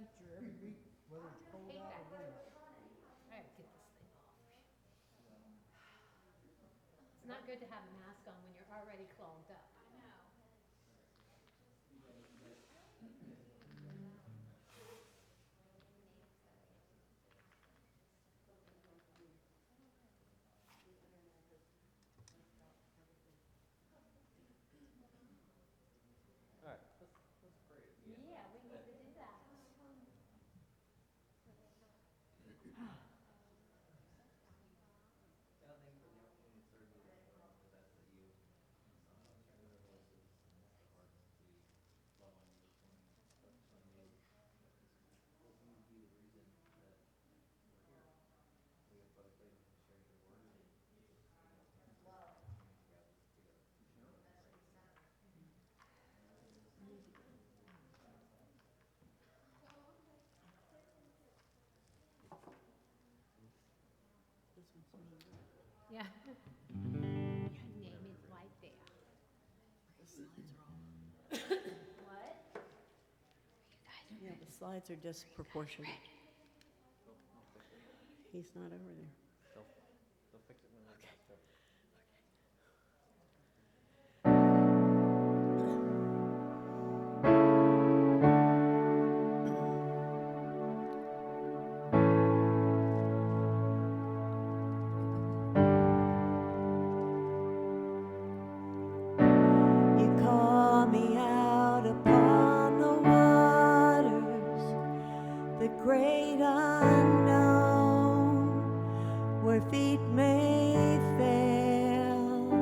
temperature every week, whether it's cold out or winter. I gotta get this thing off. It's not good to have a mask on when you're already clogged up. I know. All right, that's great. Yeah, we need to do that. Yeah, thank you for the opportunity to serve you. We've asked that you strengthen our voices and our hearts as we love on you this morning. Focus on you. Let you be the reason that we're here. We have both faith and shared your word and just coming together to share what we pray. This one's me. Yeah. Name is right there. The slides are all. What? Yeah, the slides are disproportionate. They'll fix it. He's not over there. They'll fix it when they're back up. You call me out upon the waters, the great unknown, where feet may fail.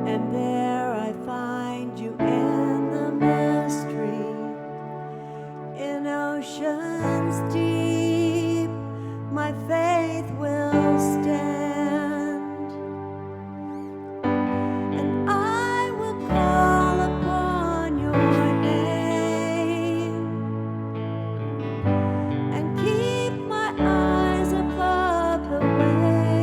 And there I find you in the mystery, in oceans deep, my faith will stand. And I will call upon your name and keep my eyes above the waves.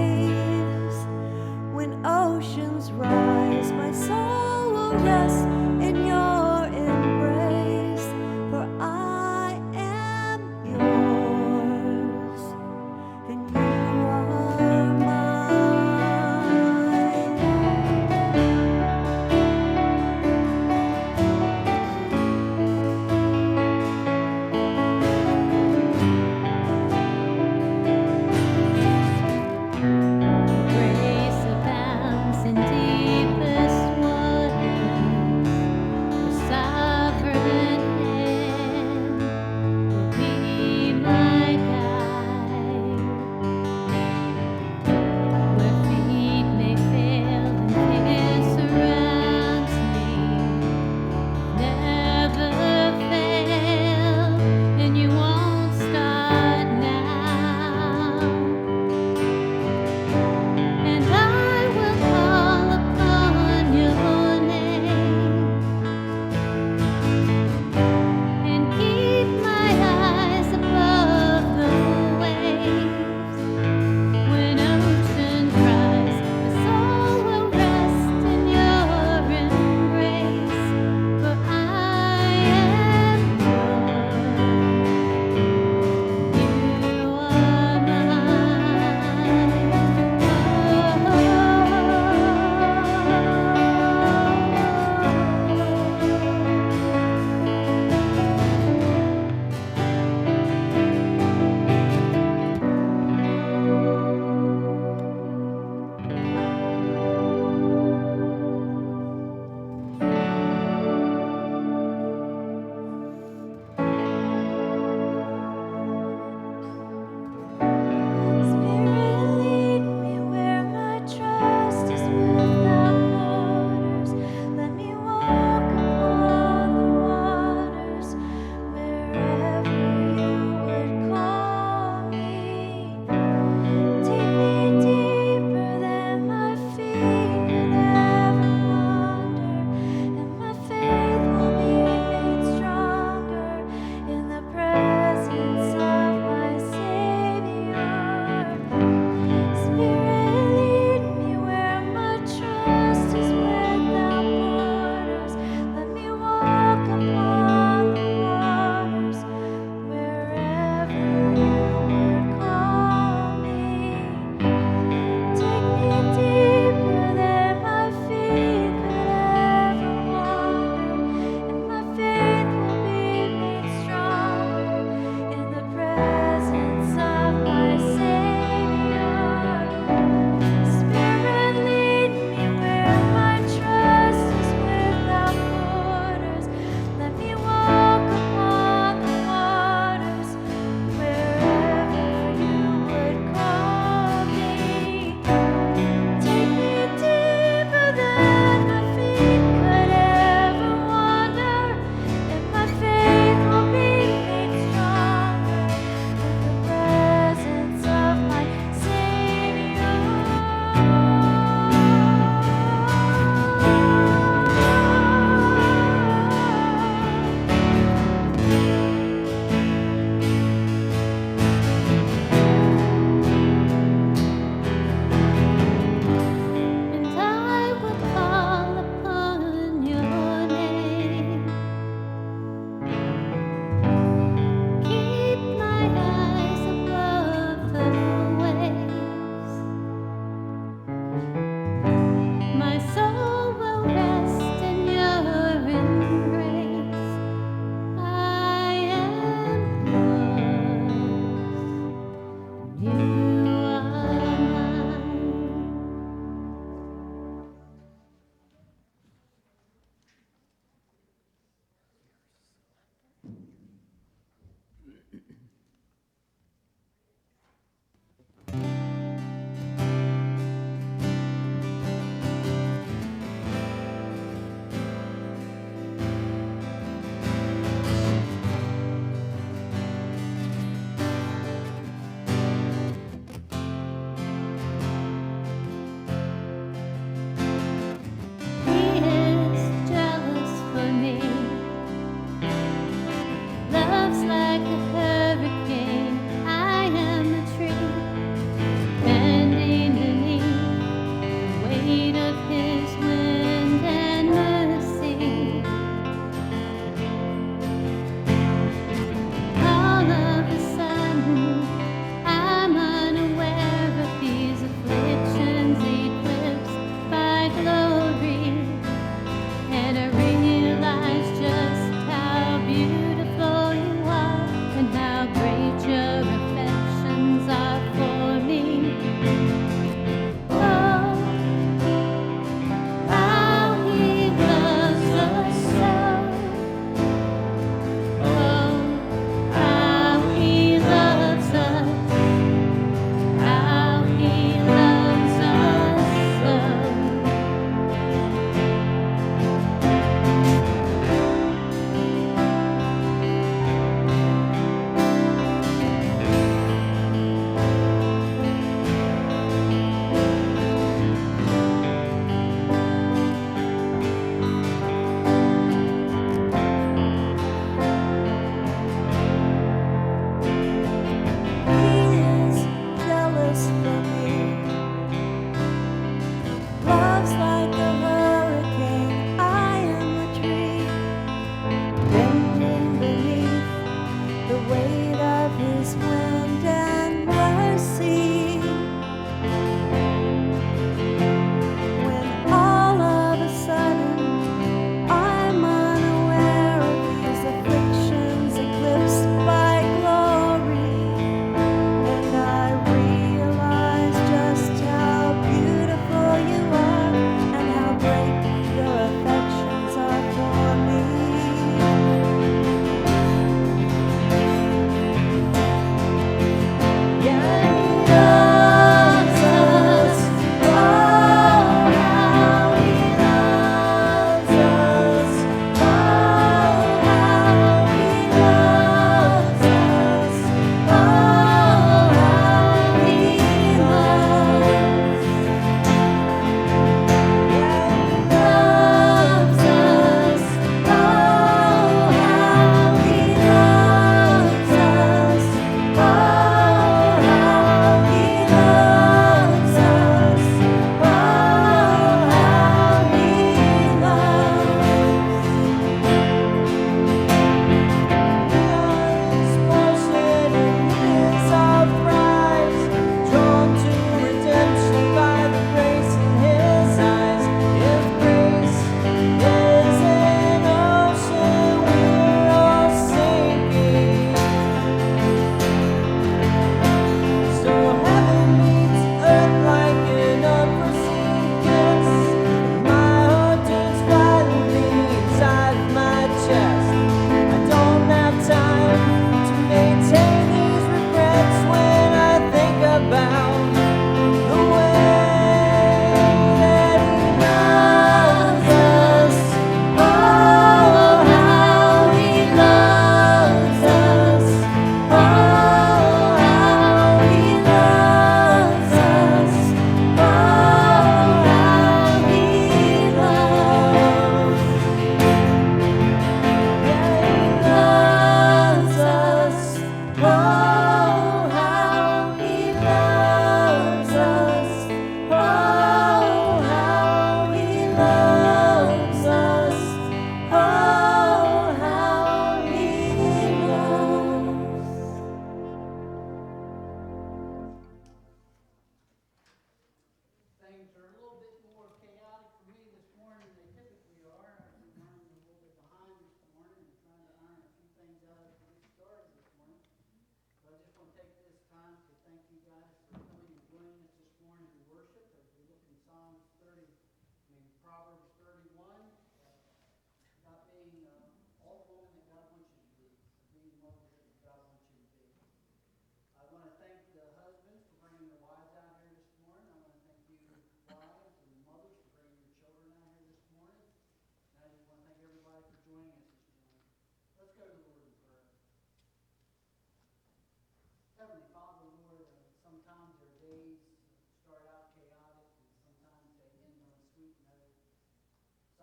You are mine.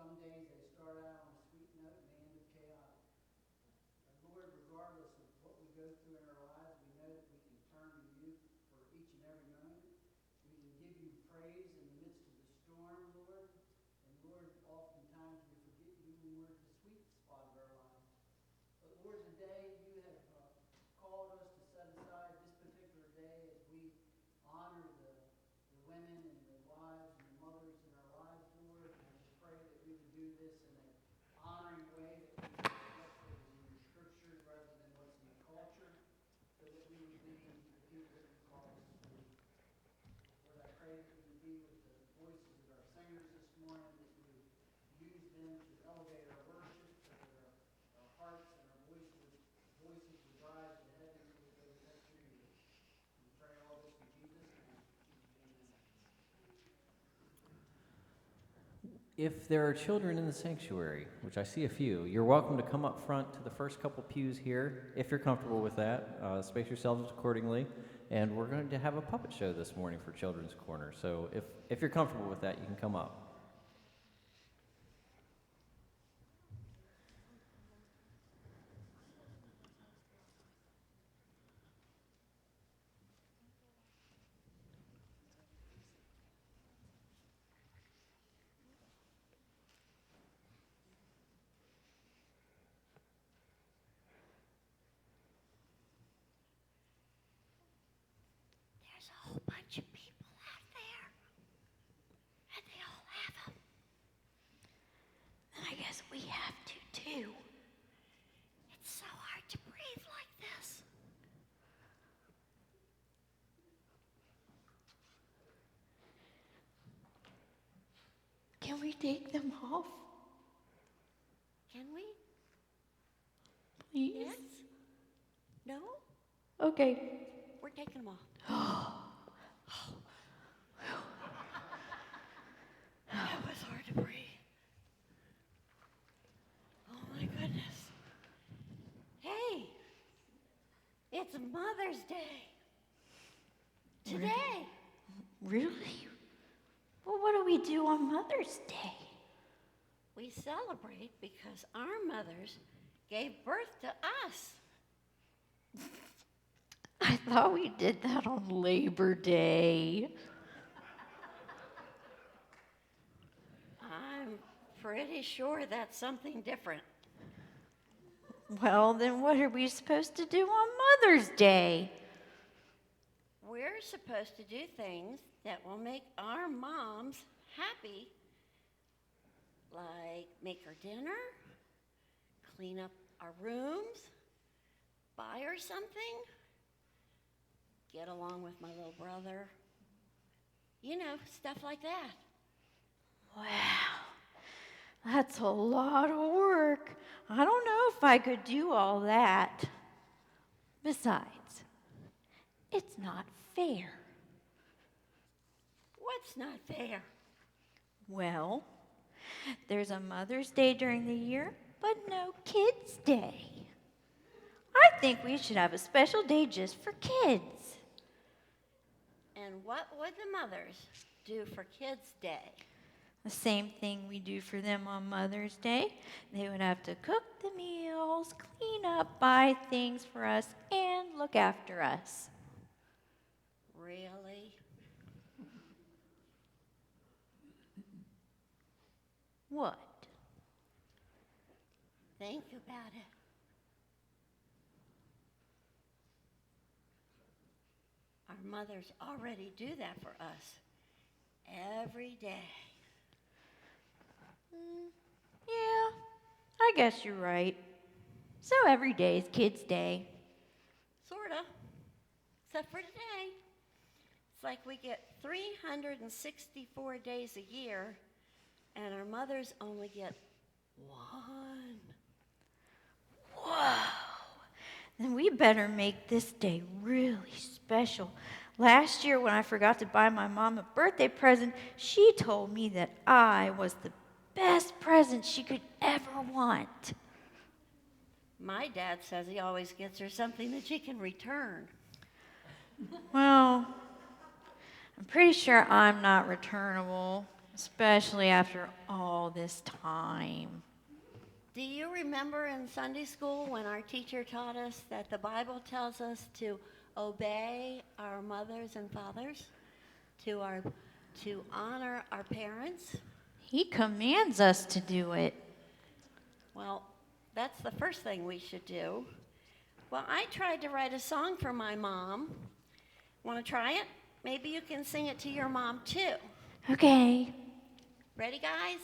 some days they start out on a sweet note and they end up chaotic. But Lord, regardless of what we go through in our lives, we know that we can turn to you for each and every moment. We can give you praise in the midst of the storm, Lord. And Lord, oftentimes we forget you when we're at the sweet spot of our lives. But Lord, today you have called us to set aside this particular day as we honor the women and the wives and the mothers in our lives, Lord. And I just pray that we would do this in an honoring way, that we would reflect what is in the scriptures rather than what's in the culture, so that we would be the people that you call us to be. Lord, I pray that you would be with the voices of our singers this morning, that you would use them to elevate our worship, so that our hearts and our voices would rise to heaven so that they would touch your ears. We pray all this in Jesus' name. Amen. If there are children in the sanctuary, which I see a few, you're welcome to come up front to the first couple pews here, if you're comfortable with that. Space yourselves accordingly. And we're going to have a puppet show this morning for Children's Corner. So if you're comfortable with that, you can come up. There's a whole bunch of people out there, and they all have them. And I guess we have to too. It's so hard to breathe like this. Can we take them off? Can we? Please? Yes? No? Okay. We're taking them off. That was hard to breathe. Oh my goodness. Hey, it's Mother's Day. Today. Really? Well, what do we do on Mother's Day? We celebrate because our mothers gave birth to us. I thought we did that on Labor Day. I'm pretty sure that's something different. Well, then what are we supposed to do on Mother's Day? We're supposed to do things that will make our moms happy, like make her dinner, clean up our rooms, buy her something, get along with my little brother. You know, stuff like that. Wow, that's a lot of work. I don't know if I could do all that. Besides, it's not fair. What's not fair? Well, there's a Mother's Day during the year, but no Kids' Day. I think we should have a special day just for kids. And what would the mothers do for Kids' Day? The same thing we do for them on Mother's Day. They would have to cook the meals, clean up, buy things for us, and look after us. Really? What? Think about it. Our mothers already do that for us every day. Yeah, I guess you're right. So every day is Kids' Day. Sorta. Except for today. It's like we get 364 days a year, and our mothers only get one. Whoa. Then we better make this day really special. Last year, when I forgot to buy my mom a birthday present, she told me that I was the best present she could ever want. My dad says he always gets her something that she can return. Well, I'm pretty sure I'm not returnable. especially after all this time. Do you remember in Sunday school when our teacher taught us that the Bible tells us to obey our mothers and fathers, to honor our parents? He commands us to do it. Well, that's the first thing we should do. Well, I tried to write a song for my mom. Want to try it? Maybe you can sing it to your mom too. Okay. Ready, guys?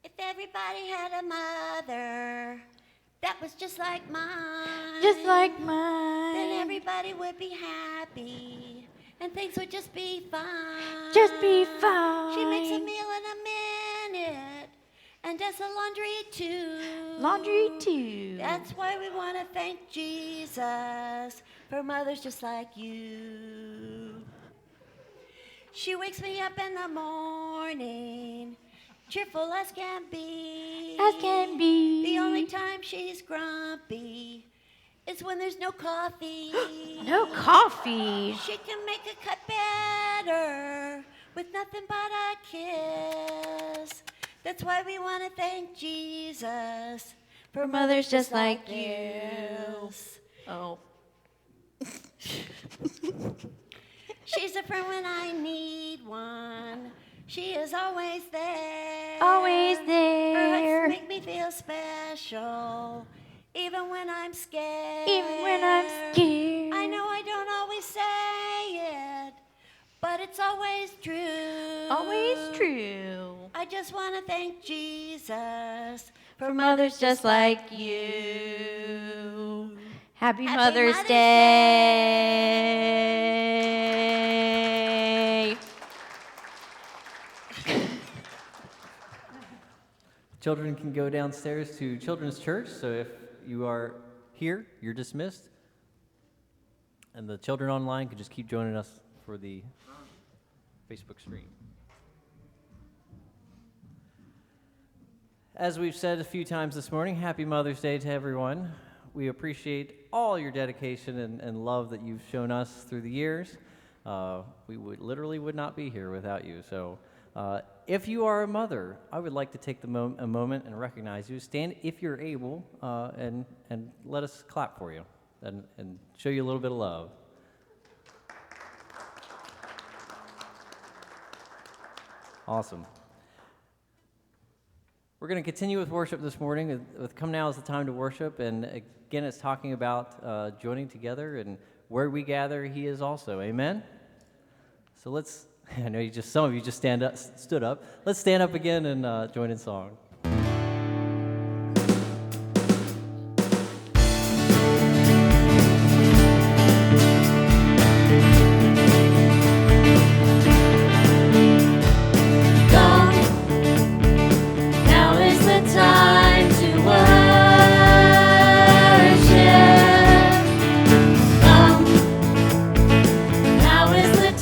If everybody had a mother that was just like mine, Just like mine. then everybody would be happy and things would just be fine. Just be fine. She makes a meal in a minute and does the laundry too. Laundry too. That's why we want to thank Jesus for mothers just like you. She wakes me up in the morning, cheerful as can be. As can be. The only time she's grumpy is when there's no coffee. No coffee. She can make a cut better with nothing but a kiss. That's why we want to thank Jesus for mothers just like you. this. Oh. She's a friend when I need one. She is always there. Always Her there. hugs make me feel special, even when I'm scared. Even when I'm scared. I know I don't always say it, but it's always true. Always true. I just want to thank Jesus For mothers just like you. Happy Happy Mother's Mother's Day. Children can go downstairs to Children's Church, so if you are here, you're dismissed. And the children online can just keep joining us for the Facebook stream. As we've said a few times this morning, happy Mother's Day to everyone. We appreciate all your dedication and love that you've shown us through the years. We would not be here without you. So if you are a mother, I would like to take a moment and recognize you. Stand if you're able, and let us clap for you and show you a little bit of love. Awesome. We're going to continue with worship this morning. With Come Now is the time to worship, and again, it's talking about joining together, and where we gather, He is also. Amen? So let's, I know some of you just stood up. Let's stand up again and join in song.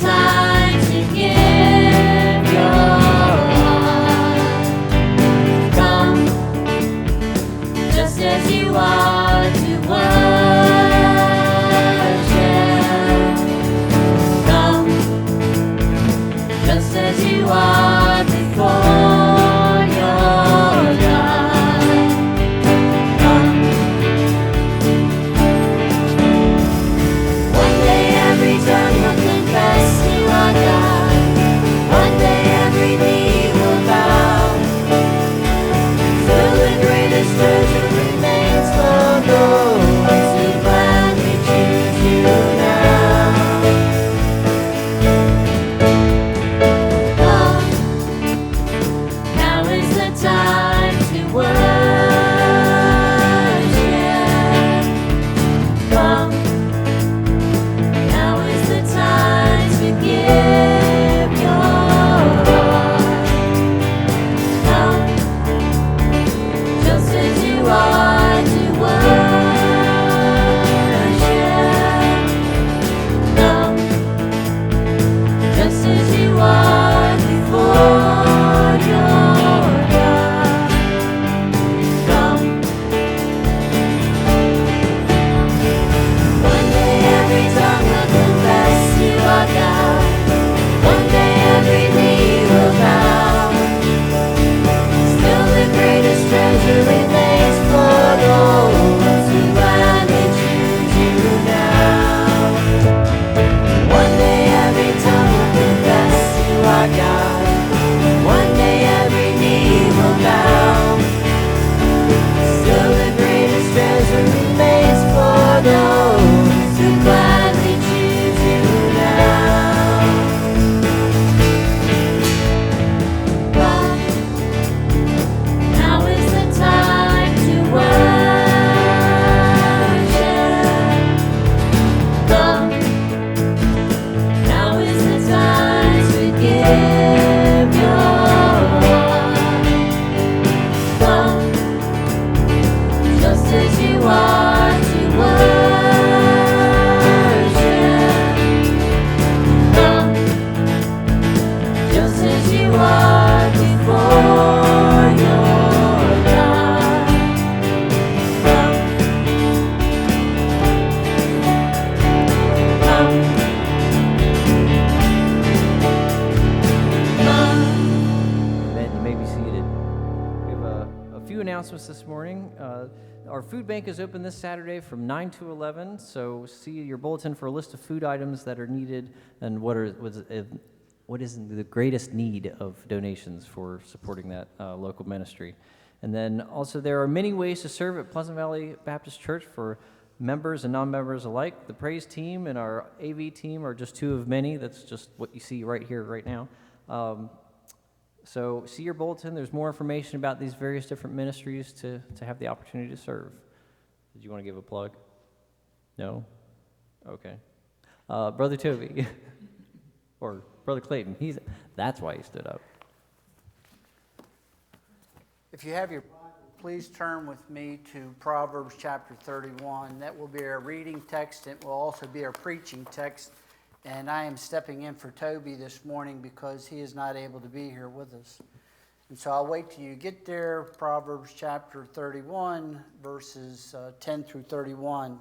Time to give your announcements this morning. Our food bank is open this Saturday from 9 to 11, so see your bulletin for a list of food items that are needed and what is the greatest need of donations for supporting that local ministry. And then also there are many ways to serve at Pleasant Valley Baptist Church for members and non-members alike. The praise team and our AV team are just two of many. That's just what you see right here, right now. So see your bulletin. There's more information about these various different ministries to have the opportunity to serve. Did you want to give a plug? No? Okay. Brother Toby, or Brother Clayton, that's why he stood up. If you have your Bible, please turn with me to Proverbs chapter 31. That will be our reading text. It will also be our preaching text. And I am stepping in for Toby this morning because he is not able to be here with us. And so I'll wait till you get there. Proverbs chapter 31, verses 10 through 31.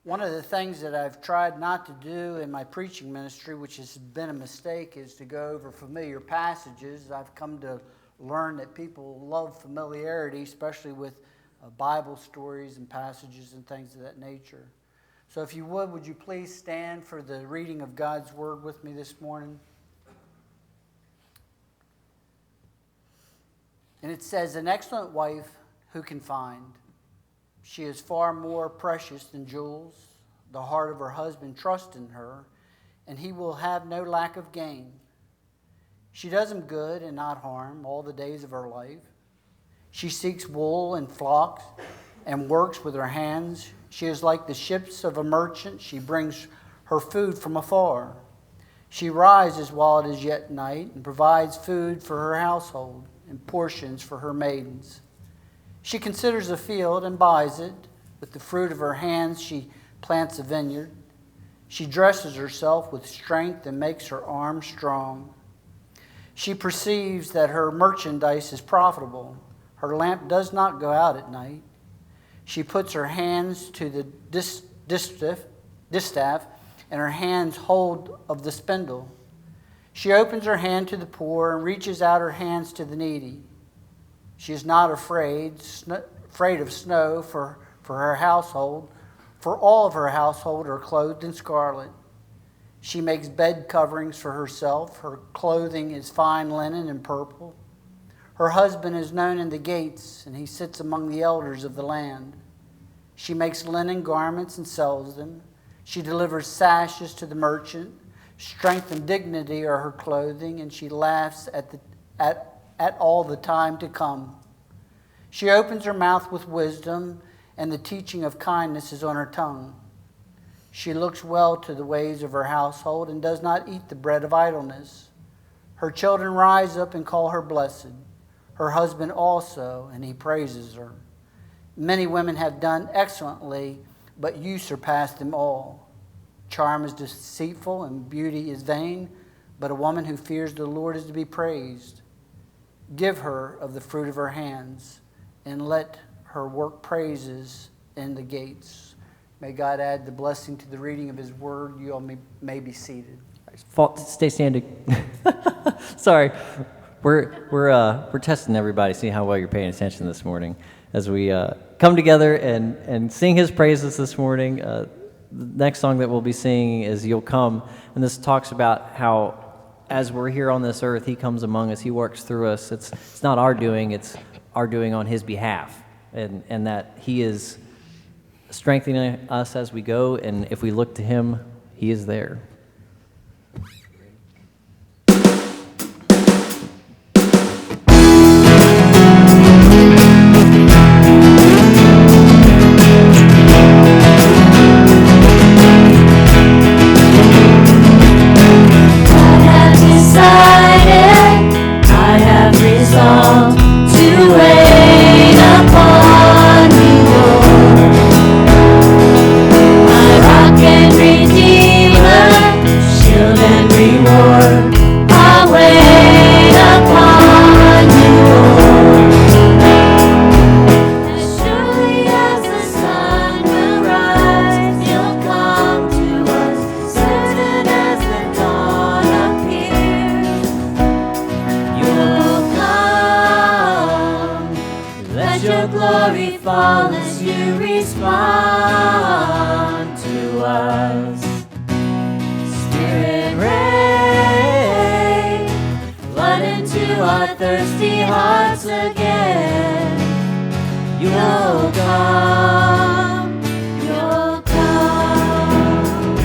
One of the things that I've tried not to do in my preaching ministry, which has been a mistake, is to go over familiar passages. I've come to learn that people love familiarity, especially with Bible stories and passages and things of that nature. So if you would you please stand for the reading of God's Word with me this morning? And it says, "An excellent wife who can find? She is far more precious than jewels. The heart of her husband trusts in her, and he will have no lack of gain. She does him good and not harm all the days of her life. She seeks wool and flocks and works with her hands. She is like the ships of a merchant. She brings her food from afar. She rises while it is yet night and provides food for her household and portions for her maidens. She considers a field and buys it. With the fruit of her hands she plants a vineyard. She dresses herself with strength and makes her arms strong. She perceives that her merchandise is profitable. Her lamp does not go out at night. She puts her hands to the distaff, and her hands hold of the spindle. She opens her hand to the poor and reaches out her hands to the needy. She is not afraid of snow for her household, for all of her household are clothed in scarlet. She makes bed coverings for herself. Her clothing is fine linen and purple. Her husband is known in the gates, and he sits among the elders of the land. She makes linen garments and sells them. She delivers sashes to the merchant. Strength and dignity are her clothing, and she laughs at all the time to come. She opens her mouth with wisdom, and the teaching of kindness is on her tongue. She looks well to the ways of her household and does not eat the bread of idleness. Her children rise up and call her blessed. Her husband also, and he praises her. Many women have done excellently, but you surpass them all. Charm is deceitful and beauty is vain, but a woman who fears the Lord is to be praised. Give her of the fruit of her hands, and let her work praises in the gates. May God add the blessing to the reading of his word. You all may be seated. Stay standing. Sorry. We're testing everybody, see how well you're paying attention this morning as we come together and sing his praises this morning. The next song that we'll be singing is You'll Come, and this talks about how as we're here on this earth, he comes among us, he works through us. It's not our doing, it's our doing on his behalf, and that he is strengthening us as we go, and if we look to him, he is there. And you'll come, you'll come.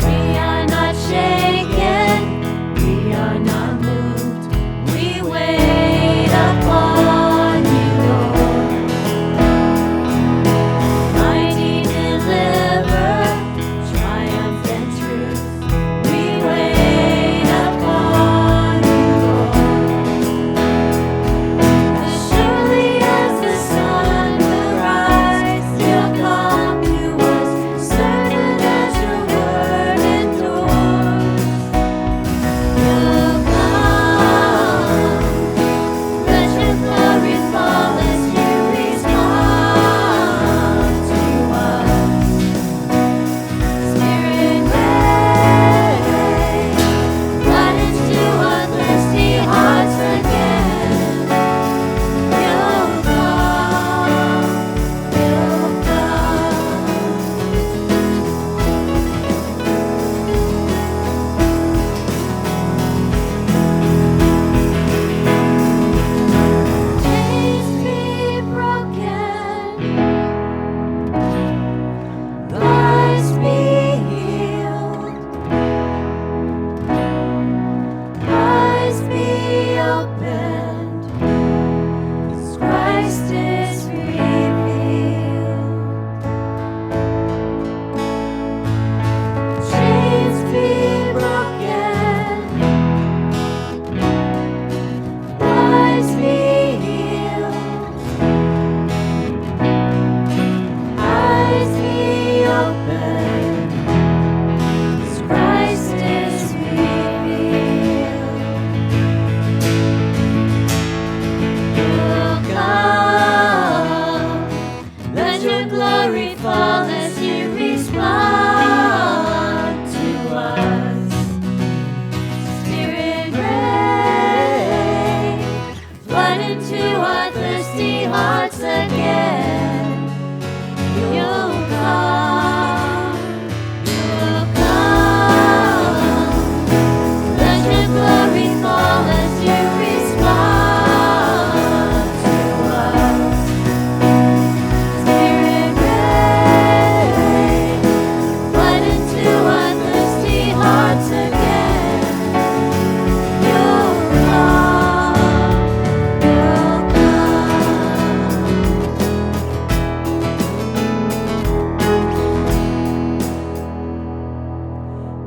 We are not shaken, we are not moved. We wait upon you, Lord. Mighty deliverer, triumphant truth. We wait upon you, Lord. As surely as the sun will rise, you'll come to us, certain as your word endures. You'll come, let your glory fall as you respond to us. Spirit rain, flood into our thirsty hearts again. You'll come, you'll come. Chains be broken, lives be healed, eyes be opened, as Christ is revealed. Chains be broken, lives be healed, eyes be opened, as Christ is revealed. You'll come, let your glory fall as you respond to us. Spirit rain, flood into our thirsty hearts again. You'll come, you'll come. Let your glory fall as you respond to us. Spirit rain, flood into our thirsty hearts again. You'll come, you'll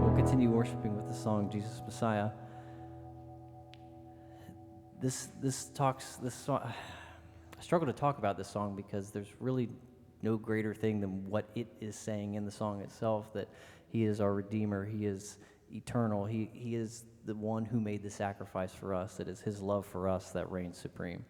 We'll continue worshiping with the song Jesus Messiah. This song, I struggle to talk about this song because there's really no greater thing than what it is saying in the song itself, that he is our Redeemer, he is eternal, he is the one who made the sacrifice for us. It is his love for us that reigns supreme.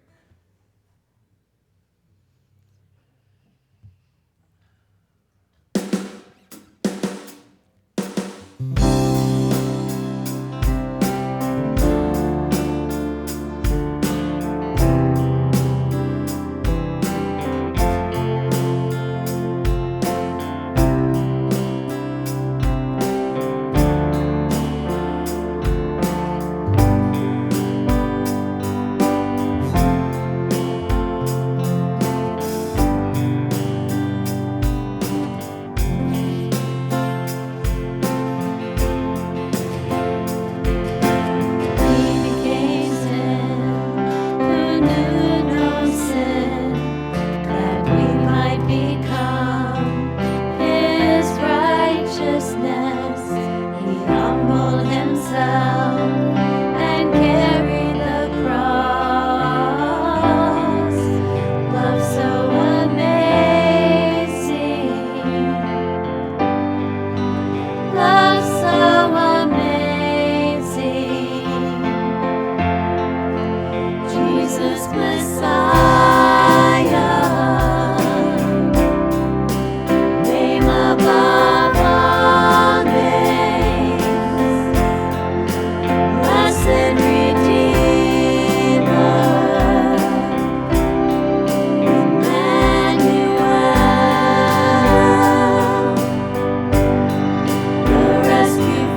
rescue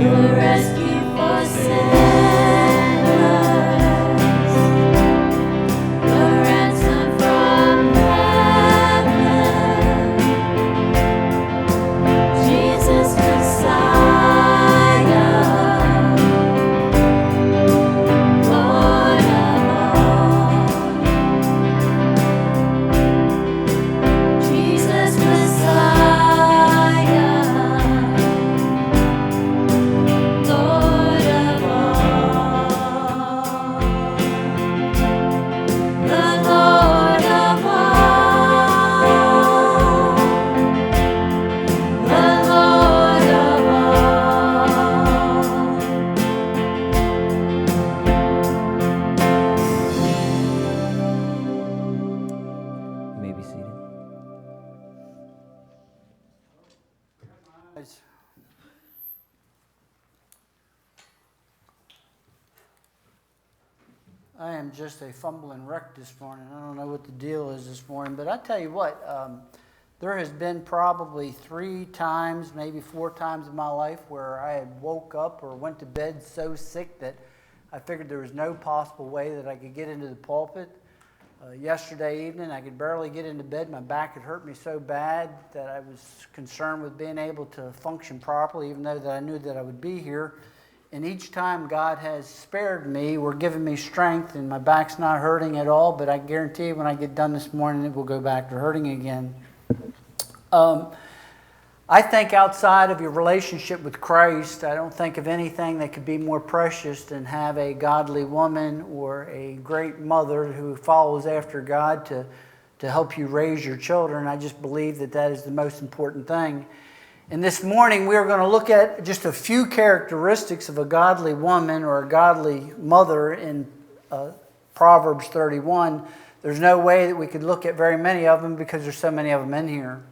Your rescue for sinners, your ransom from heaven, Jesus Messiah, Lord of all. Jesus Messiah, Lord of all. The Lord of all. The Lord of all. You may be seated. I am just a fumbling wreck this morning. I don't know what the deal is this morning, but I tell you what, there has been probably 3 times, maybe 4 times in my life where I had woke up or went to bed so sick that I figured there was no possible way that I could get into the pulpit. Yesterday evening, I could barely get into bed. My back had hurt me so bad that I was concerned with being able to function properly, even though that I knew that I would be here. And each time God has spared me or given me strength, and my back's not hurting at all, but I guarantee you when I get done this morning, it will go back to hurting again. I think outside of your relationship with Christ, I don't think of anything that could be more precious than have a godly woman or a great mother who follows after God to help you raise your children. I just believe that that is the most important thing. And this morning we are going to look at just a few characteristics of a godly woman or a godly mother in Proverbs 31. There's no way that we could look at very many of them because there's so many of them in here.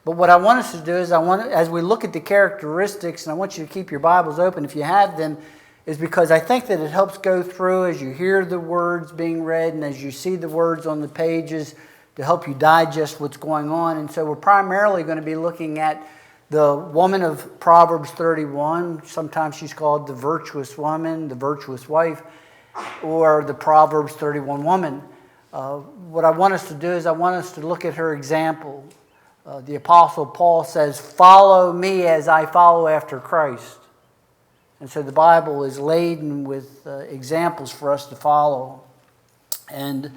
But what I want us to do is as we look at the characteristics, and I want you to keep your Bibles open if you have them, is because I think that it helps go through as you hear the words being read and as you see the words on the pages to help you digest what's going on. And so we're primarily going to be looking at the woman of Proverbs 31. Sometimes she's called the virtuous woman, the virtuous wife, or the Proverbs 31 woman. What I want us to do is I want us to look at her example. The Apostle Paul says, "Follow me as I follow after Christ." And so the Bible is laden with examples for us to follow. And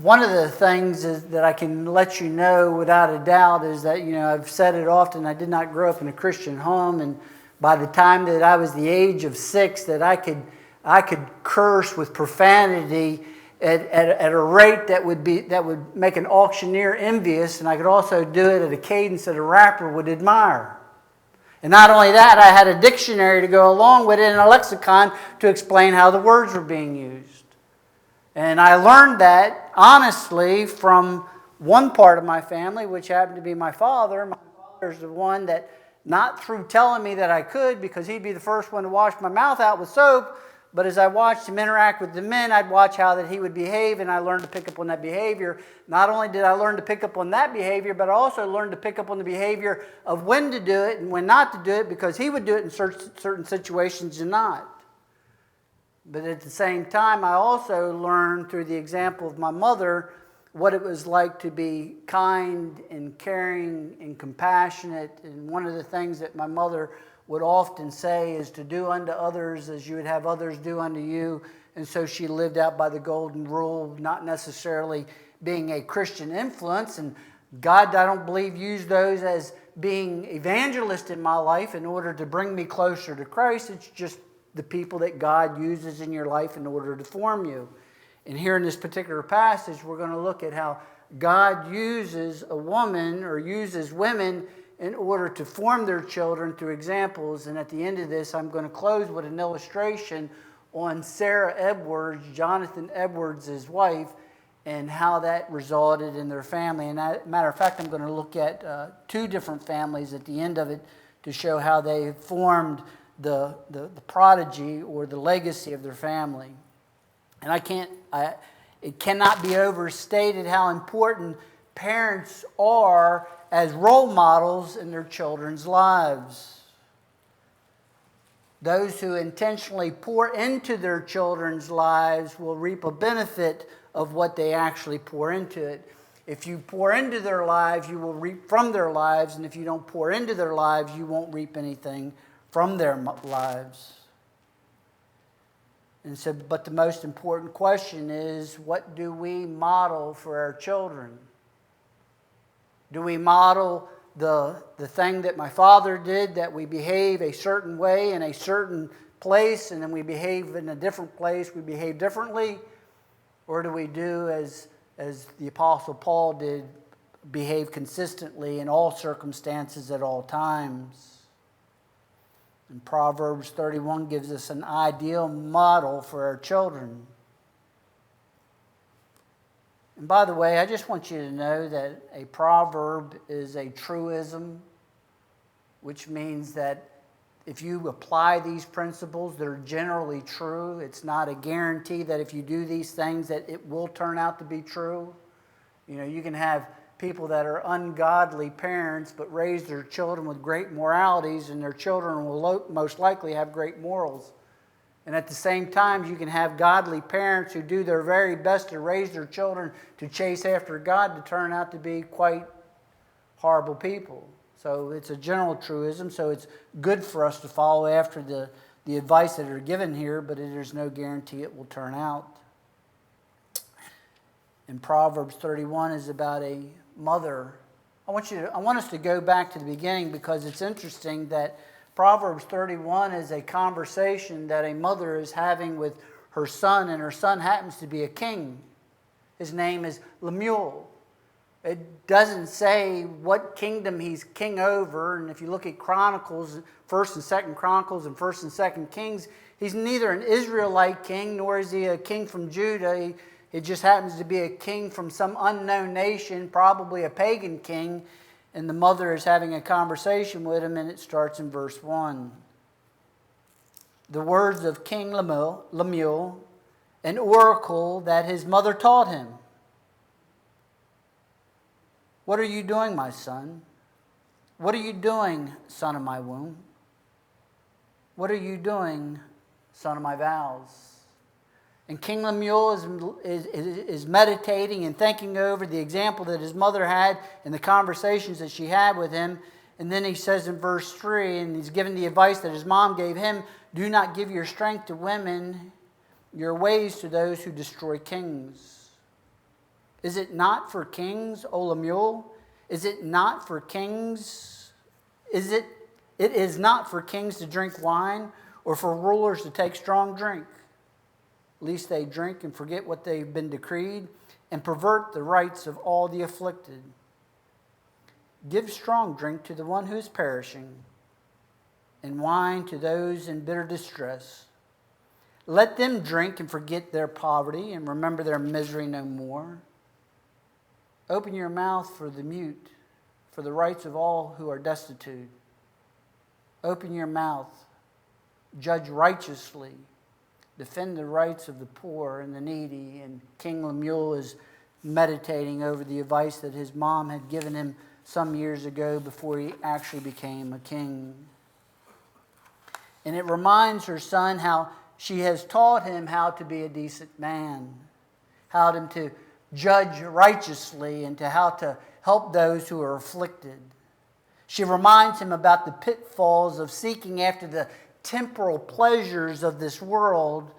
one of the things that I can let you know without a doubt is that, I've said it often, I did not grow up in a Christian home, and by the time that I was the age of 6, that I could curse with profanity at a rate that would make an auctioneer envious, and I could also do it at a cadence that a rapper would admire. And not only that, I had a dictionary to go along with it and a lexicon to explain how the words were being used. And I learned that, honestly, from one part of my family, which happened to be my father. My father's the one that, not through telling me that I could, because he'd be the first one to wash my mouth out with soap, but as I watched him interact with the men, I'd watch how that he would behave, and I learned to pick up on that behavior. Not only did I learn to pick up on that behavior, but I also learned to pick up on the behavior of when to do it and when not to do it, because he would do it in certain situations and not. But at the same time, I also learned through the example of my mother what it was like to be kind and caring and compassionate. And one of the things that my mother would often say is to do unto others as you would have others do unto you. And so she lived out by the golden rule, not necessarily being a Christian influence. And God, I don't believe, used those as being evangelist in my life in order to bring me closer to Christ. It's just the people that God uses in your life in order to form you. And here in this particular passage, we're going to look at how God uses a woman or uses women in order to form their children through examples. And at the end of this, I'm going to close with an illustration on Sarah Edwards, Jonathan Edwards' wife, and how that resulted in their family. And as a matter of fact, I'm going to look at 2 different families at the end of it to show how they formed the prodigy or the legacy of their family. And it cannot be overstated how important parents are as role models in their children's lives. Those who intentionally pour into their children's lives will reap a benefit of what they actually pour into it. If you pour into their lives, you will reap from their lives. And if you don't pour into their lives, you won't reap anything from their lives. And so, but the most important question is, what do we model for our children? Do we model the thing that my father did, that we behave a certain way in a certain place, and then we behave in a different place, we behave differently? Or do we do as the Apostle Paul did, behave consistently in all circumstances at all times? And Proverbs 31 gives us an ideal model for our children. And by the way, I just want you to know that a proverb is a truism, which means that if you apply these principles, they're generally true. It's not a guarantee that if you do these things that it will turn out to be true. You know, you can have people that are ungodly parents but raise their children with great moralities, and their children will most likely have great morals. And at the same time, you can have godly parents who do their very best to raise their children to chase after God to turn out to be quite horrible people. So it's a general truism, so it's good for us to follow after the advice that are given here, but there's no guarantee it will turn out. And Proverbs 31 is about a mother. I want us to go back to the beginning, because it's interesting that Proverbs 31 is a conversation that a mother is having with her son, and her son happens to be a king. His name is Lemuel. It doesn't say what kingdom he's king over, and if you look at Chronicles, 1st and 2nd Chronicles and 1st and 2nd Kings, he's neither an Israelite king nor is he a king from Judah. It just happens to be a king from some unknown nation, probably a pagan king. And the mother is having a conversation with him, and it starts in verse 1. The words of King Lemuel, an oracle that his mother taught him. What are you doing, my son? What are you doing, son of my womb? What are you doing, son of my vows? And King Lemuel is meditating and thinking over the example that his mother had and the conversations that she had with him. And then he says in verse 3, and he's given the advice that his mom gave him, do not give your strength to women, your ways to those who destroy kings. Is it not for kings, O Lemuel? Is it not for kings? It is not for kings to drink wine, or for rulers to take strong drink, lest they drink and forget what they've been decreed, and pervert the rights of all the afflicted. Give strong drink to the one who is perishing, and wine to those in bitter distress. Let them drink and forget their poverty, and remember their misery no more. Open your mouth for the mute, for the rights of all who are destitute. Open your mouth, judge righteously, defend the rights of the poor and the needy. And King Lemuel is meditating over the advice that his mom had given him some years ago before he actually became a king. And it reminds her son how she has taught him how to be a decent man, how to judge righteously, and to how to help those who are afflicted. She reminds him about the pitfalls of seeking after the temporal pleasures of this world,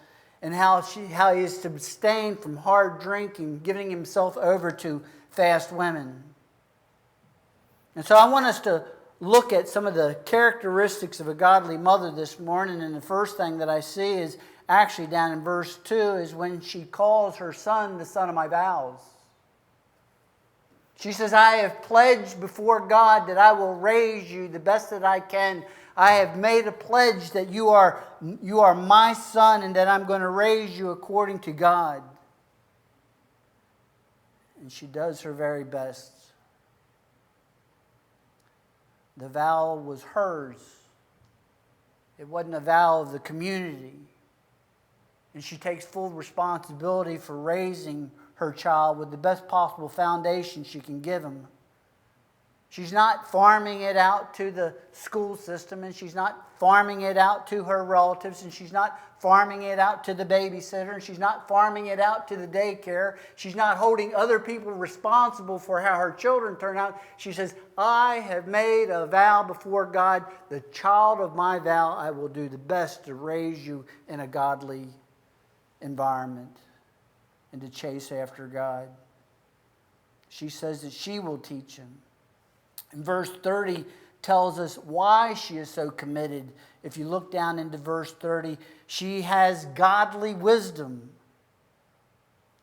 and how he is to abstain from hard drinking, giving himself over to fast women. And so I want us to look at some of the characteristics of a godly mother this morning. And the first thing that I see is actually down in verse 2, is when she calls her son the son of my vows. She says, I have pledged before God that I will raise you the best that I can. I have made a pledge that you are my son, and that I'm going to raise you according to God. And she does her very best. The vow was hers. It wasn't a vow of the community. And she takes full responsibility for raising her child with the best possible foundation she can give him. She's not farming it out to the school system, and she's not farming it out to her relatives, and she's not farming it out to the babysitter, and she's not farming it out to the daycare. She's not holding other people responsible for how her children turn out. She says, I have made a vow before God, the child of my vow, I will do the best to raise you in a godly environment and to chase after God. She says that she will teach him. And verse 30 tells us why she is so committed. If you look down into verse 30, she has godly wisdom.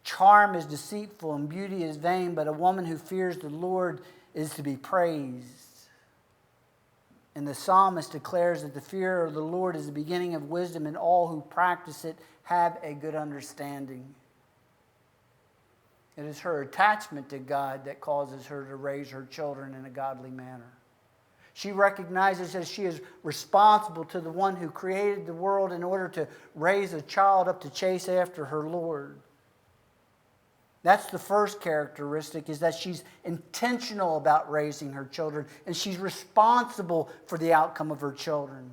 Charm is deceitful and beauty is vain, but a woman who fears the Lord is to be praised. And the psalmist declares that the fear of the Lord is the beginning of wisdom, and all who practice it have a good understanding. It is her attachment to God that causes her to raise her children in a godly manner. She recognizes that she is responsible to the one who created the world in order to raise a child up to chase after her Lord. That's the first characteristic, is that she's intentional about raising her children, and she's responsible for the outcome of her children.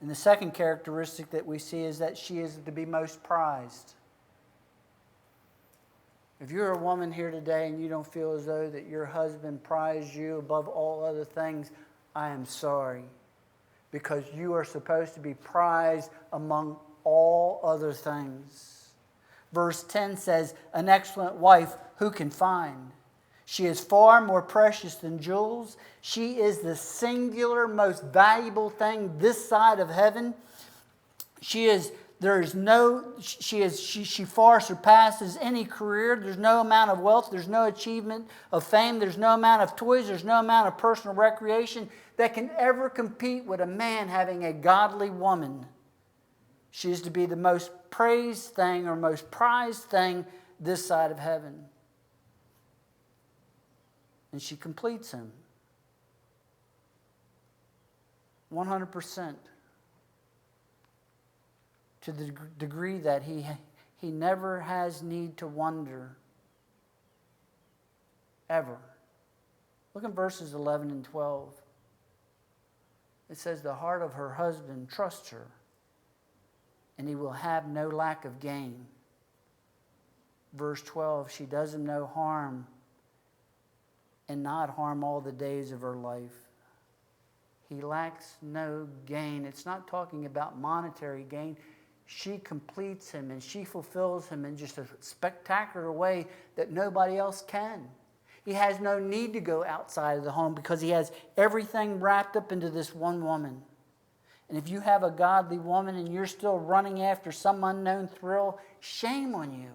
And the second characteristic that we see is that she is to be most prized. If you're a woman here today and you don't feel as though that your husband prizes you above all other things, I am sorry. Because you are supposed to be prized among all other things. Verse 10 says, an excellent wife who can find? She is far more precious than jewels. She is the singular most valuable thing this side of heaven. She far surpasses any career. There's no amount of wealth. There's no achievement of fame. There's no amount of toys. There's no amount of personal recreation that can ever compete with a man having a godly woman. She is to be the most praised thing or most prized thing this side of heaven. And she completes him 100%. To the degree that he never has need to wonder. Ever. Look at verses 11 and 12. It says, the heart of her husband trusts her, and he will have no lack of gain. Verse 12, she does him no harm, and not harm all the days of her life. He lacks no gain. It's not talking about monetary gain. She completes him and she fulfills him in just a spectacular way that nobody else can. He has no need to go outside of the home because he has everything wrapped up into this one woman. And if you have a godly woman and you're still running after some unknown thrill, shame on you.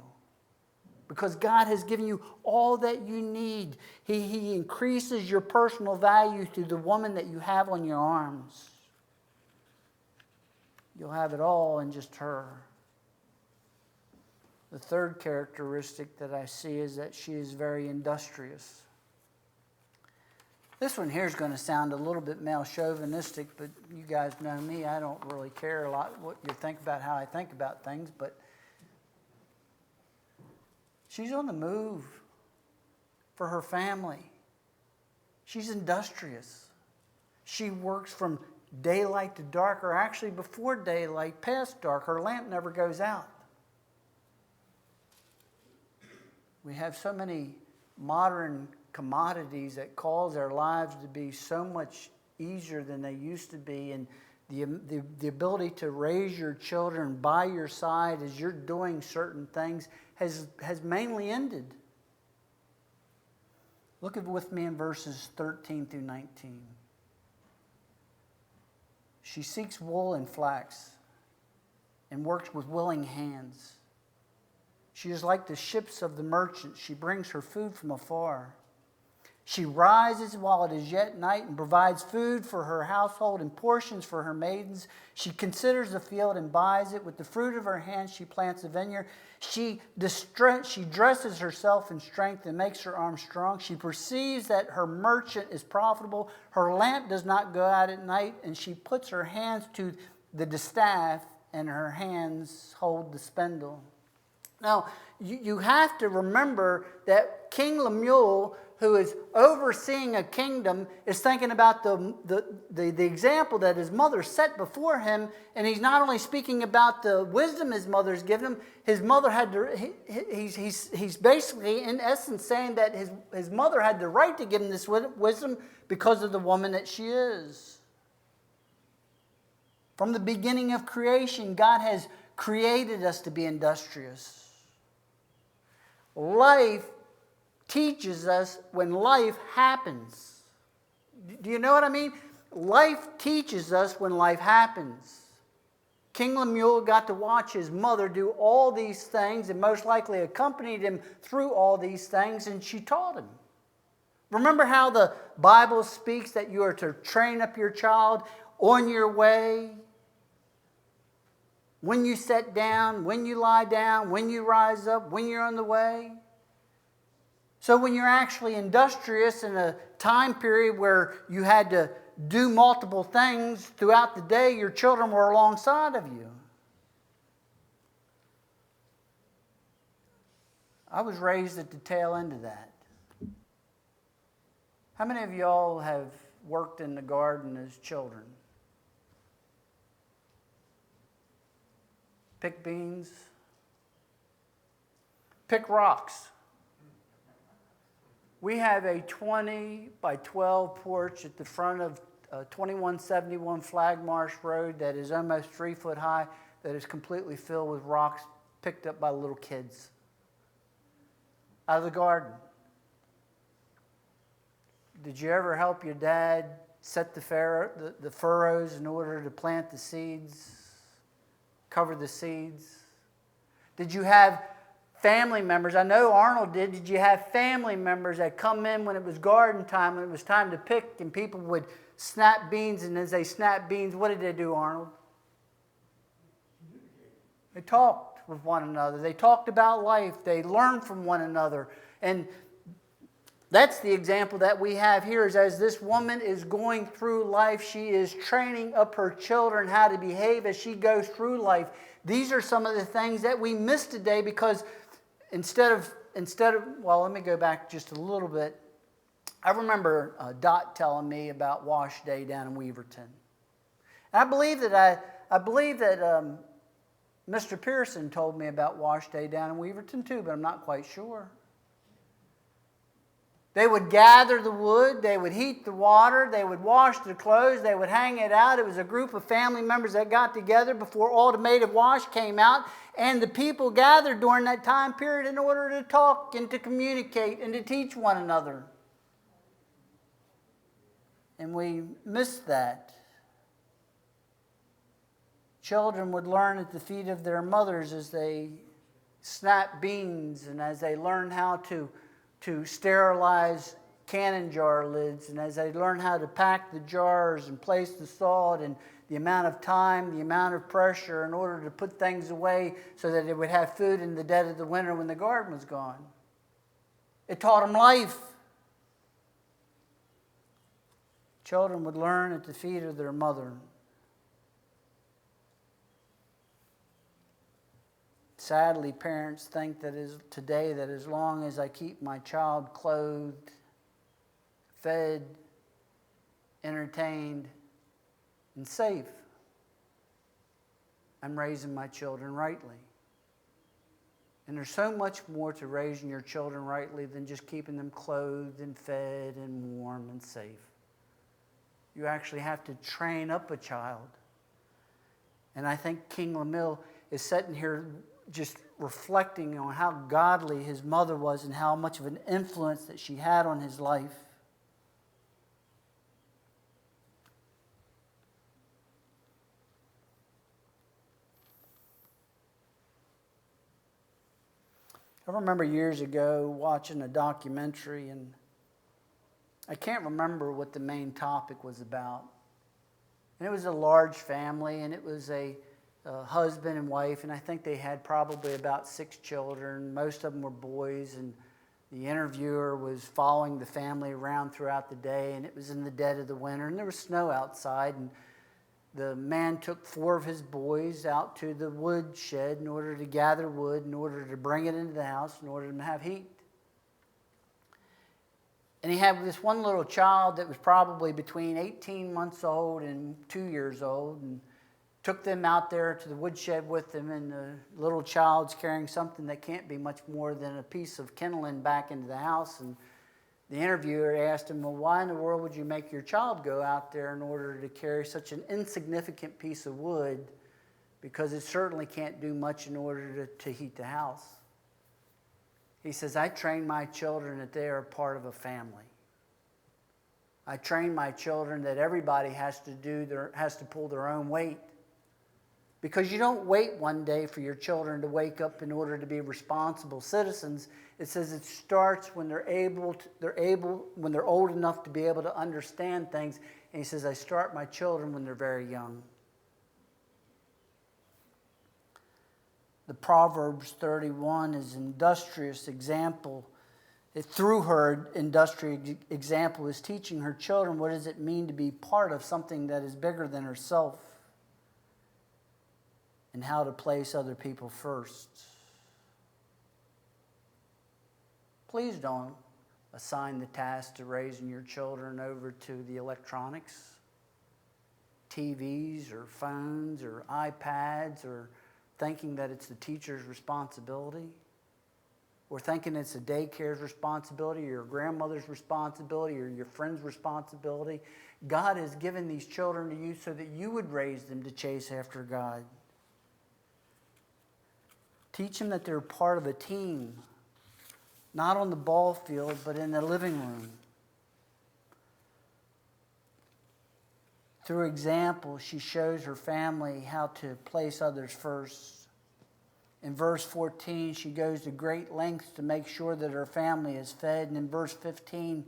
Because God has given you all that you need. He increases your personal value through the woman that you have on your arms. You'll have it all in just her. The third characteristic that I see is that she is very industrious. This one here is going to sound a little bit male chauvinistic, but you guys know me. I don't really care a lot what you think about how I think about things, but she's on the move for her family. She's industrious. She works from daylight to dark, or actually before daylight, past dark. Her lamp never goes out. We have so many modern commodities that cause our lives to be so much easier than they used to be, and the ability to raise your children by your side as you're doing certain things has mainly ended. Look with me in verses 13 through 19. She seeks wool and flax and works with willing hands. She is like the ships of the merchants. She brings her food from afar. She rises while it is yet night and provides food for her household and portions for her maidens. She considers the field and buys it. With the fruit of her hands she plants a vineyard. She dresses herself in strength and makes her arms strong. She perceives that her merchant is profitable. Her lamp does not go out at night, and she puts her hands to the distaff, and her hands hold the spindle. Now, you have to remember that King Lemuel, who is overseeing a kingdom is thinking about the example that his mother set before him, and he's not only speaking about the wisdom his mother's given him, his mother had to, he's basically in essence saying that his mother had the right to give him this wisdom because of the woman that she is. From the beginning of creation, God has created us to be industrious. Life teaches us when life happens. Do you know what I mean? Life teaches us when life happens. King Lemuel got to watch his mother do all these things and most likely accompanied him through all these things, and she taught him. Remember how the Bible speaks that you are to train up your child on your way? When you sit down, when you lie down, when you rise up, when you're on the way. So when you're actually industrious in a time period where you had to do multiple things throughout the day, your children were alongside of you. I was raised at the tail end of that. How many of y'all have worked in the garden as children? Pick beans? Pick rocks. We have a 20 by 12 porch at the front of 2171 Flag Marsh Road that is almost 3 foot high, that is completely filled with rocks picked up by little kids out of the garden. Did you ever help your dad set the furrows in order to plant the seeds, cover the seeds? Did you have family members? I know Arnold did. Did you have family members that come in when it was garden time, when it was time to pick, and people would snap beans, and as they snapped beans, what did they do, Arnold? They talked with one another. They talked about life. They learned from one another. And that's the example that we have here, is as this woman is going through life, she is training up her children how to behave as she goes through life. These are some of the things that we miss today because instead of, well, let me go back just a little bit. I remember Dot telling me about Wash Day down in Weaverton. And I believe that Mr. Pearson told me about Wash Day down in Weaverton too, but I'm not quite sure. They would gather the wood, they would heat the water, they would wash the clothes, they would hang it out. It was a group of family members that got together before automated wash came out, and the people gathered during that time period in order to talk and to communicate and to teach one another. And we missed that. Children would learn at the feet of their mothers as they snapped beans and as they learned how to sterilize cannon jar lids, and as they learn how to pack the jars and place the salt, and the amount of time, the amount of pressure in order to put things away so that they would have food in the dead of the winter when the garden was gone. It taught them life. Children would learn at the feet of their mother. Sadly, parents think that today that as long as I keep my child clothed, fed, entertained, and safe, I'm raising my children rightly. And there's so much more to raising your children rightly than just keeping them clothed and fed and warm and safe. You actually have to train up a child. And I think King Lemuel is sitting here just reflecting on how godly his mother was and how much of an influence that she had on his life. I remember years ago watching a documentary, and I can't remember what the main topic was about. And it was a large family, and it was a husband and wife, and I think they had probably about 6 children. Most of them were boys, and the interviewer was following the family around throughout the day, and it was in the dead of the winter, and there was snow outside, and the man took 4 of his boys out to the wood shed in order to gather wood, in order to bring it into the house, in order to have heat. And he had this one little child that was probably between 18 months old and 2 years old, and took them out there to the woodshed with them, and the little child's carrying something that can't be much more than a piece of kindling back into the house. And the interviewer asked him, well, why in the world would you make your child go out there in order to carry such an insignificant piece of wood? Because it certainly can't do much in order to heat the house. He says, I train my children that they are part of a family. I train my children that everybody has to pull their own weight. Because you don't wait one day for your children to wake up in order to be responsible citizens. It says it starts when when they're old enough to be able to understand things. And he says, I start my children when they're very young. The Proverbs 31 is an industrious example. Through her industrious example is teaching her children what does it mean to be part of something that is bigger than herself, and how to place other people first. Please don't assign the task to raising your children over to the electronics, TVs or phones or iPads, or thinking that it's the teacher's responsibility, or thinking it's the daycare's responsibility, or your grandmother's responsibility, or your friend's responsibility. God has given these children to you so that you would raise them to chase after God. Teach them that they're part of a team, not on the ball field, but in the living room. Through example, she shows her family how to place others first. In verse 14, she goes to great lengths to make sure that her family is fed. And in verse 15,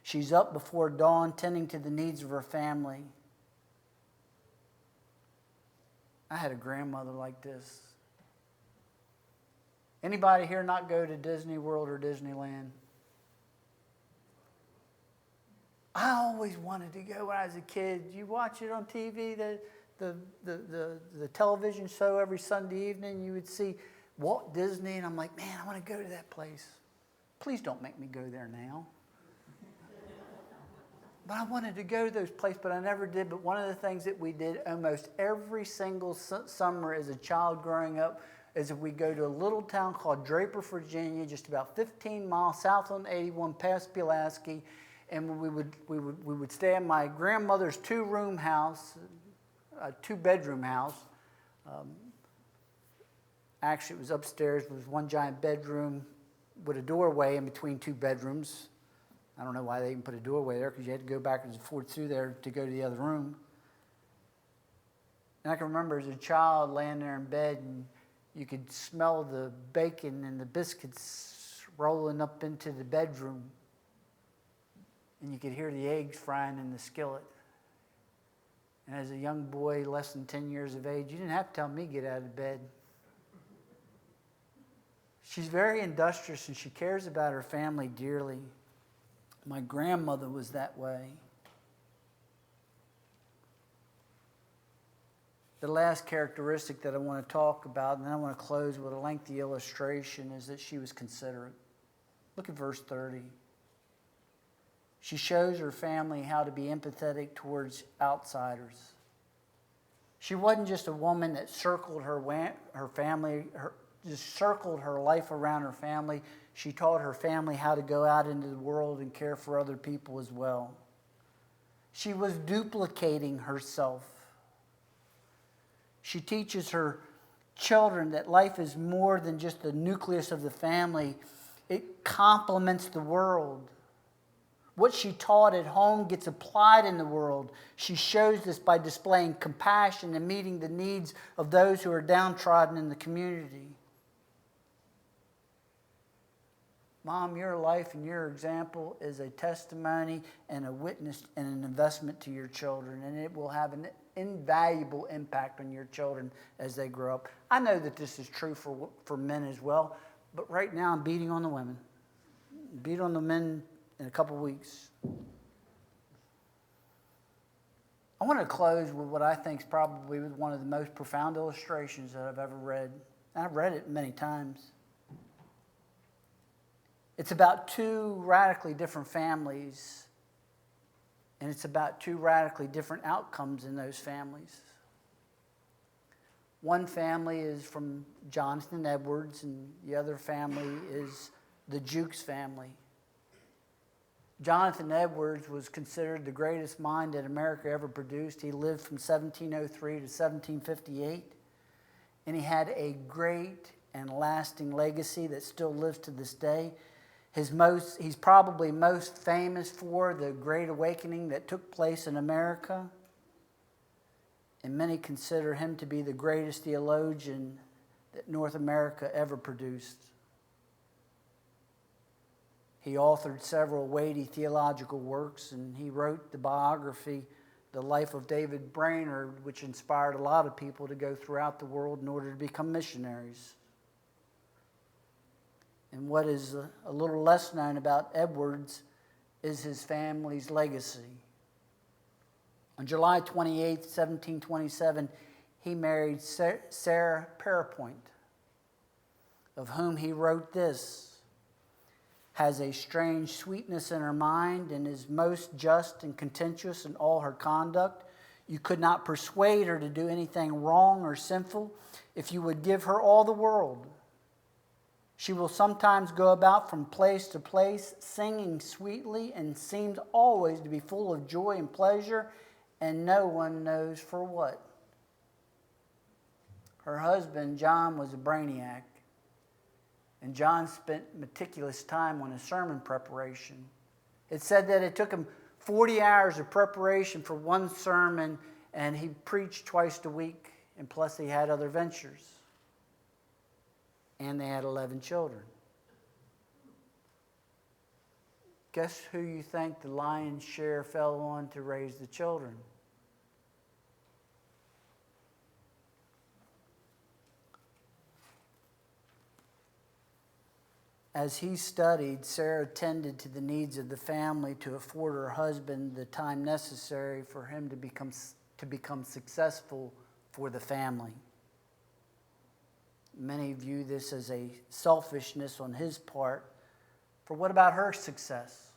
she's up before dawn tending to the needs of her family. I had a grandmother like this. Anybody here not go to Disney World or Disneyland? I always wanted to go when I was a kid. You watch it on TV, the television show every Sunday evening. You would see Walt Disney, and I'm like, man, I want to go to that place. Please don't make me go there now. But I wanted to go to those places, but I never did. But one of the things that we did almost every single summer as a child growing up is that we go to a little town called Draper, Virginia, just about 15 miles south on 81 past Pulaski. And we would stay in my grandmother's two-bedroom house. Actually, it was upstairs. It was one giant bedroom with a doorway in between two bedrooms. I don't know why they even put a doorway there, because you had to go backwards and forwards through there to go to the other room. And I can remember as a child laying there in bed, and you could smell the bacon and the biscuits rolling up into the bedroom. And you could hear the eggs frying in the skillet. And as a young boy, less than 10 years of age, you didn't have to tell me to get out of bed. She's very industrious, and she cares about her family dearly. My grandmother was that way. The last characteristic that I want to talk about, and then I want to close with a lengthy illustration, is that she was considerate. Look at verse 30. She shows her family how to be empathetic towards outsiders. She wasn't just a woman that circled her family, just circled her life around her family. She taught her family how to go out into the world and care for other people as well. She was duplicating herself. She teaches her children that life is more than just the nucleus of the family. It complements the world. What she taught at home gets applied in the world. She shows this by displaying compassion and meeting the needs of those who are downtrodden in the community. Mom, your life and your example is a testimony and a witness and an investment to your children, and it will have an invaluable impact on your children as they grow up. I know that this is true for men as well, but right now I'm beating on the women. Beat on the men in a couple weeks. I want to close with what I think is probably one of the most profound illustrations that I've ever read. And I've read it many times. It's about two radically different families, and it's about two radically different outcomes in those families. One family is from Jonathan Edwards, and the other family is the Jukes family. Jonathan Edwards was considered the greatest mind that America ever produced. He lived from 1703 to 1758, and he had a great and lasting legacy that still lives to this day. He's probably most famous for the Great Awakening that took place in America, and many consider him to be the greatest theologian that North America ever produced. He authored several weighty theological works, and he wrote the biography, The Life of David Brainerd, which inspired a lot of people to go throughout the world in order to become missionaries. And what is a little less known about Edwards is his family's legacy. On July 28, 1727, he married Sarah Parapoint, of whom he wrote this: "Has a strange sweetness in her mind, and is most just and contentious in all her conduct. You could not persuade her to do anything wrong or sinful if you would give her all the world. She will sometimes go about from place to place, singing sweetly, and seems always to be full of joy and pleasure, and no one knows for what." Her husband, John, was a brainiac, and John spent meticulous time on his sermon preparation. It said that it took him 40 hours of preparation for one sermon, and he preached twice a week, and plus he had other ventures. And they had 11 children. Guess who you think the lion's share fell on to raise the children? As he studied, Sarah tended to the needs of the family to afford her husband the time necessary for him to become successful for the family. Many view this as a selfishness on his part, for what about her success?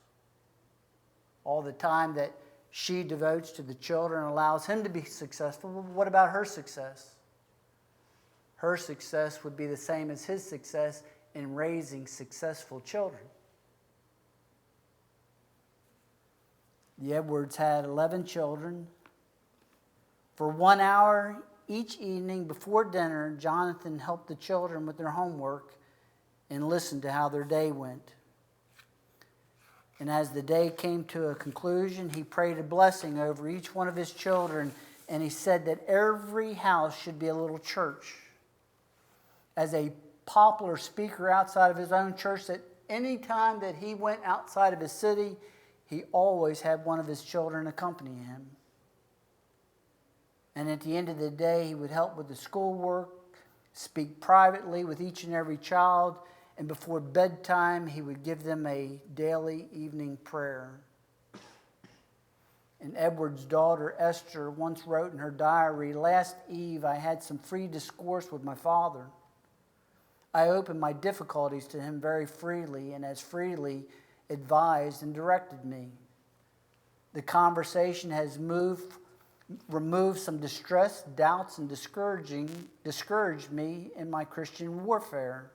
All the time that she devotes to the children allows him to be successful. What about her success? Her success would be the same as his success in raising successful children. The Edwards had 11 children. For 1 hour each evening before dinner, Jonathan helped the children with their homework and listened to how their day went. And as the day came to a conclusion, he prayed a blessing over each one of his children, and he said that every house should be a little church. As a popular speaker outside of his own church, that any time that he went outside of his city, he always had one of his children accompany him. And at the end of the day, he would help with the schoolwork, speak privately with each and every child, and before bedtime, he would give them a daily evening prayer. And Edward's daughter, Esther, once wrote in her diary, "Last eve, I had some free discourse with my father. I opened my difficulties to him very freely, and as freely advised and directed me. The conversation has removed some distress, doubts, and discouraged me in my Christian warfare.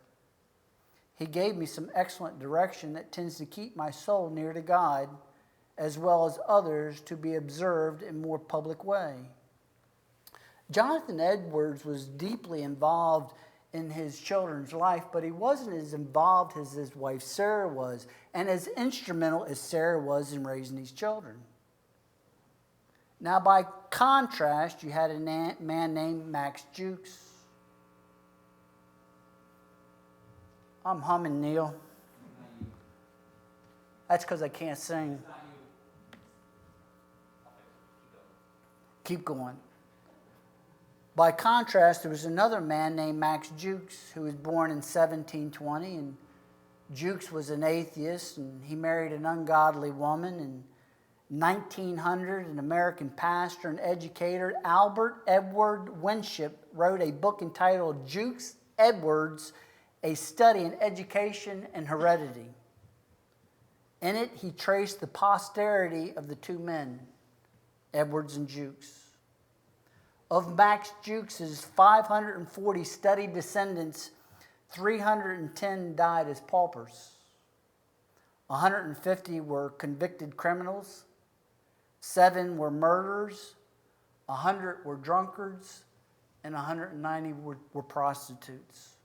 He gave me some excellent direction that tends to keep my soul near to God, as well as others to be observed in more public way." Jonathan Edwards was deeply involved in his children's life, but he wasn't as involved as his wife Sarah was, and as instrumental as Sarah was in raising these children. Now, by contrast, you had a man named Max Jukes. I'm humming, Neil. That's because I can't sing. Keep going. By contrast, there was another man named Max Jukes who was born in 1720, and Jukes was an atheist, and he married an ungodly woman. In 1900, an American pastor and educator, Albert Edward Winship, wrote a book entitled Jukes Edwards, A Study in Education and Heredity. In it, he traced the posterity of the two men, Edwards and Jukes. Of Max Jukes' 540 studied descendants, 310 died as paupers. 150 were convicted criminals, 7 were murderers, 100 were drunkards, and 190 were prostitutes.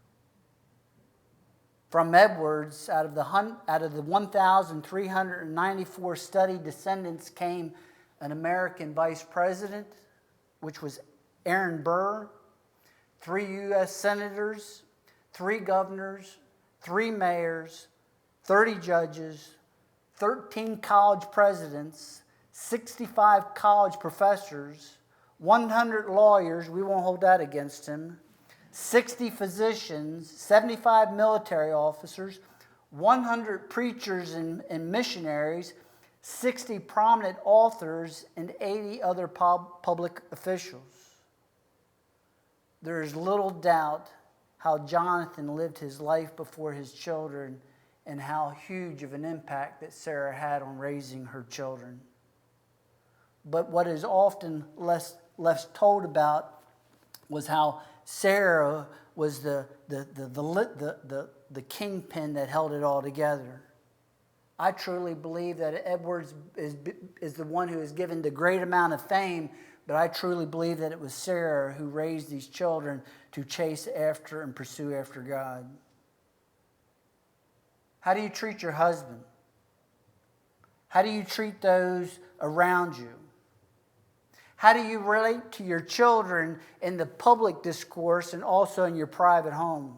From Edwards, out of the 1,394 studied descendants came an American vice president, which was Aaron Burr, 3 U.S. senators, 3 governors, 3 mayors, 30 judges, 13 college presidents, 65 college professors, 100 lawyers, we won't hold that against him, 60 physicians, 75 military officers, 100 preachers and missionaries, 60 prominent authors, and 80 other public officials. There is little doubt how Jonathan lived his life before his children and how huge of an impact that Sarah had on raising her children. But what is often less told about was how Sarah was the kingpin that held it all together. I truly believe that Edwards is the one who is given the great amount of fame, but I truly believe that it was Sarah who raised these children to chase after and pursue after God. How do you treat your husband? How do you treat those around you? How do you relate to your children in the public discourse and also in your private home?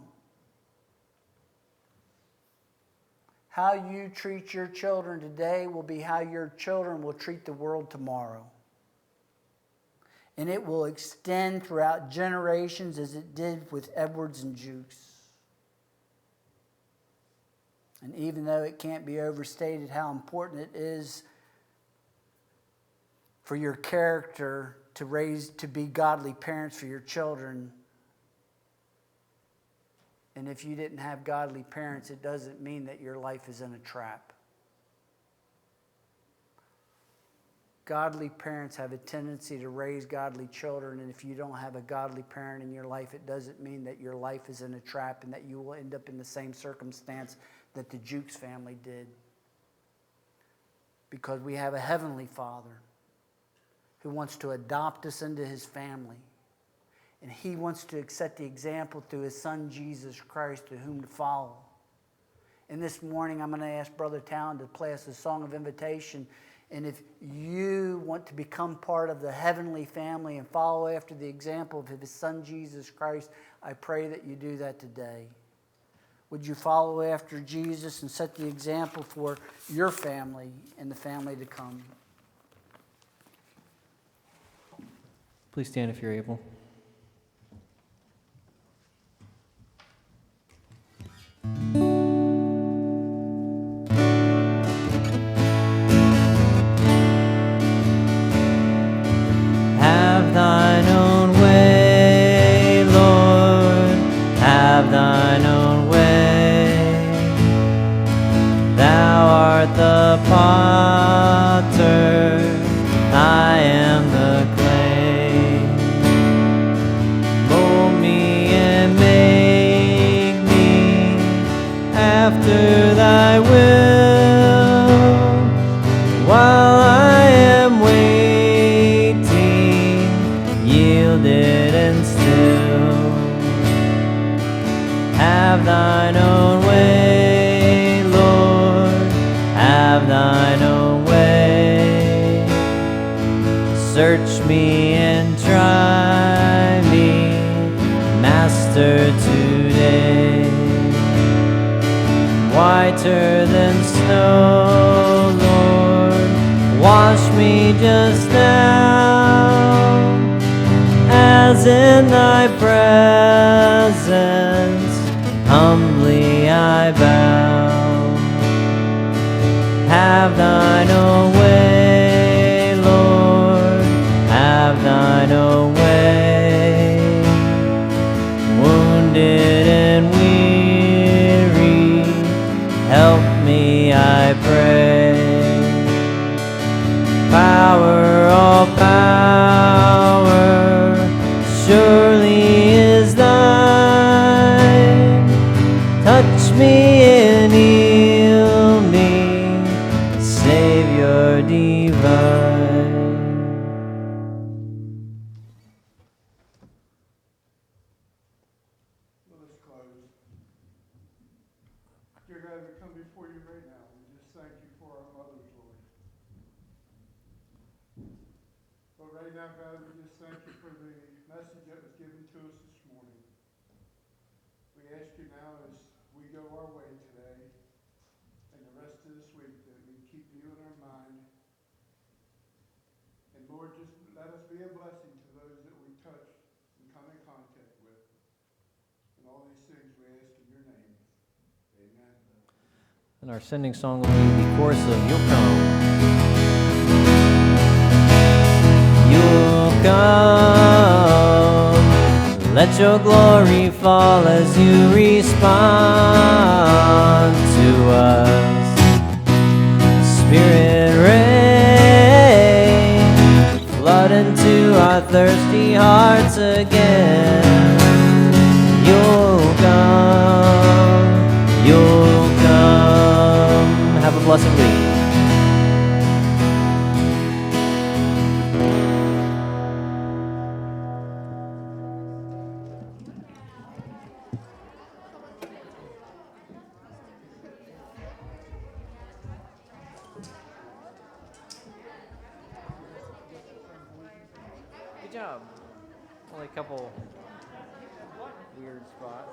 How you treat your children today will be how your children will treat the world tomorrow. And it will extend throughout generations as it did with Edwards and Jukes. And even though it can't be overstated how important it is for your character to be godly parents for your children, and if you didn't have godly parents, it doesn't mean that your life is in a trap. Godly parents have a tendency to raise godly children, and if you don't have a godly parent in your life, it doesn't mean that your life is in a trap and that you will end up in the same circumstance that the Jukes family did. Because we have a heavenly Father who wants to adopt us into his family. And he wants to set the example through his son, Jesus Christ, to whom to follow. And this morning, I'm going to ask Brother Talon to play us a song of invitation. And if you want to become part of the heavenly family and follow after the example of his son, Jesus Christ, I pray that you do that today. Would you follow after Jesus and set the example for your family and the family to come? Please stand if you're able. Have thine own way, Lord, have thine own way. Thou art the potter, I am the clay. Mold me and make me after thy will, while I am waiting, yielded and still. Have thine own way, Lord, have thine own way. Search me and try me, Master, today. Whiter than snow, Lord, wash me just now, as in thy presence humbly I bow. Have thine own way, Lord, have thine own way. Wounded and weary, help me, I pray. thank you for our mothers, Lord. But right now, God, we just thank you for the message that was given to us this morning. We ask you now as we go our way today and the rest of this week that we keep you in our mind. And Lord, just let us be a blessing to those that we touch and come in contact with. And all these things we ask in your name. Amen. And our sending song will be the chorus of You'll Come. You'll come, let your glory fall as you respond to us. Spirit rain, flood into our thirsty hearts again. You'll come, you'll come. Have a blessed week. Good job. Only a couple weird spots.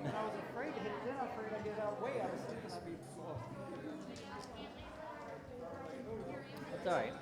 And I was afraid to hit it, then I was afraid I'd get out way out of sync and I'd be, That's all right.